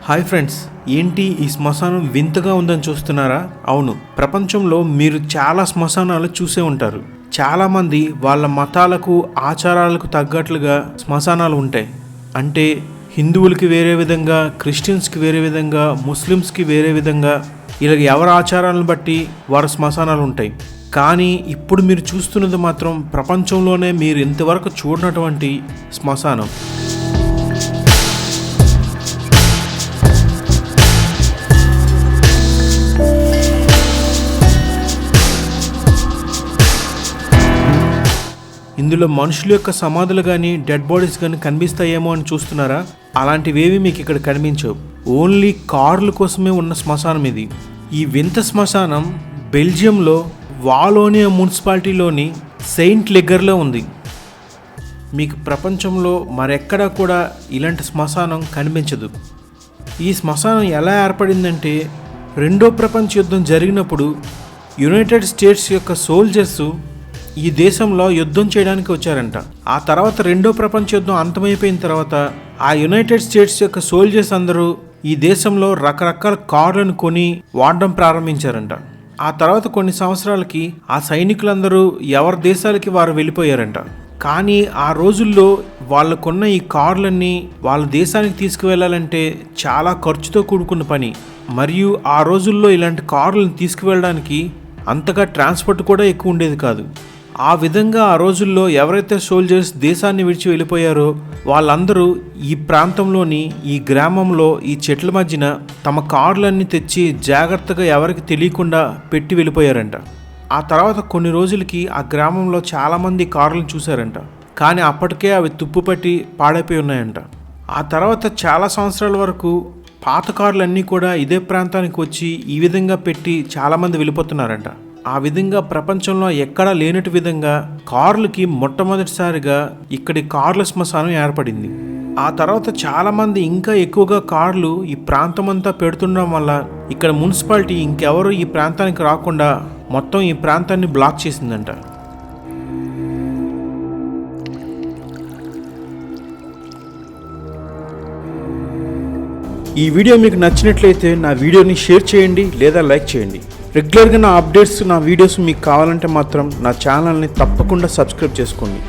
Hi friends, ఏంటి ఈ శ్మశానం వింతగా ఉందని చూస్తున్నారా? అవును, ప్రపంచంలో మీరు చాలా శ్మశానాలు చూసే ఉంటారు. చాలామంది వాళ్ళ మతాలకు ఆచారాలకు తగ్గట్లుగా శ్మశానాలు ఉంటాయి. అంటే హిందువులకి వేరే విధంగా, క్రిస్టియన్స్కి వేరే విధంగా, ముస్లిమ్స్కి వేరే విధంగా, ఇలా ఎవరి ఆచారాలను బట్టి వారి శ్మశానాలు ఉంటాయి. కానీ ఇప్పుడు మీరు చూస్తున్నది మాత్రం ప్రపంచంలోనే మీరు ఇంతవరకు చూడనటువంటి శ్మశానం. ఇందులో మనుషుల యొక్క సమాధులు కానీ, డెడ్ బాడీస్ కానీ కనిపిస్తాయేమో అని చూస్తున్నారా? అలాంటివేవి మీకు ఇక్కడ కనిపించవు. ఓన్లీ కార్ల కోసమే ఉన్న శ్మశానం ఇది. ఈ వింత శ్మశానం బెల్జియంలో వాలోనియా మున్సిపాలిటీలోని సెయింట్ లెగర్లో ఉంది. మీకు ప్రపంచంలో మరెక్కడా కూడా ఇలాంటి శ్మశానం కనిపించదు. ఈ శ్మశానం ఎలా ఏర్పడిందంటే, రెండో ప్రపంచ యుద్ధం జరిగినప్పుడు యునైటెడ్ స్టేట్స్ యొక్క సోల్జర్స్ ఈ దేశంలో యుద్ధం చేయడానికి వచ్చారంట. ఆ తర్వాత రెండో ప్రపంచ యుద్ధం అంతమైపోయిన తర్వాత ఆ యునైటెడ్ స్టేట్స్ యొక్క సోల్జర్స్ అందరూ ఈ దేశంలో రకరకాల కార్లను కొని వాడడం ప్రారంభించారంట. ఆ తర్వాత కొన్ని సంవత్సరాలకి ఆ సైనికులందరూ ఎవరి దేశాలకి వారు వెళ్ళిపోయారంట. కానీ ఆ రోజుల్లో వాళ్ళకున్న ఈ కార్లన్నీ వాళ్ళ దేశానికి తీసుకువెళ్ళాలంటే చాలా ఖర్చుతో కూడుకున్న పని. మరియు ఆ రోజుల్లో ఇలాంటి కార్లను తీసుకువెళ్ళడానికి అంతగా ట్రాన్స్పోర్ట్ కూడా ఎక్కువ ఉండేది కాదు. ఆ విధంగా ఆ రోజుల్లో ఎవరైతే సోల్జర్స్ దేశాన్ని విడిచి వెళ్ళిపోయారో వాళ్ళందరూ ఈ ప్రాంతంలోని ఈ గ్రామంలో ఈ చెట్ల మధ్యన తమ కార్లన్నీ తెచ్చి జాగ్రత్తగా ఎవరికి తెలియకుండా పెట్టి వెళ్ళిపోయారంట. ఆ తర్వాత కొన్ని రోజులకి ఆ గ్రామంలో చాలామంది కార్లను చూశారంట. కానీ అప్పటికే అవి తుప్పుపట్టి పాడైపోయి ఉన్నాయంట. ఆ తర్వాత చాలా సంవత్సరాల వరకు పాత కార్లన్నీ కూడా ఇదే ప్రాంతానికి వచ్చి ఈ విధంగా పెట్టి చాలామంది వెళ్ళిపోతున్నారంట. ఆ విధంగా ప్రపంచంలో ఎక్కడా లేనటి విధంగా కార్లకి మొట్టమొదటిసారిగా ఇక్కడి కార్ల శ్మశానం ఏర్పడింది. ఆ తర్వాత చాలామంది ఇంకా ఎక్కువగా కార్లు ఈ ప్రాంతం అంతా పెడుతుండడం వల్ల ఇక్కడ మున్సిపాలిటీ ఇంకెవరు ఈ ప్రాంతానికి రాకుండా మొత్తం ఈ ప్రాంతాన్ని బ్లాక్ చేసిందంట. ఈ వీడియో మీకు నచ్చినట్లయితే నా వీడియోని షేర్ చేయండి లేదా లైక్ చేయండి. రెగ్యులర్గా నా అప్డేట్స్, నా వీడియోస్ మీకు కావాలంటే మాత్రం నా ఛానల్ని తప్పకుండా సబ్స్క్రైబ్ చేసుకోండి.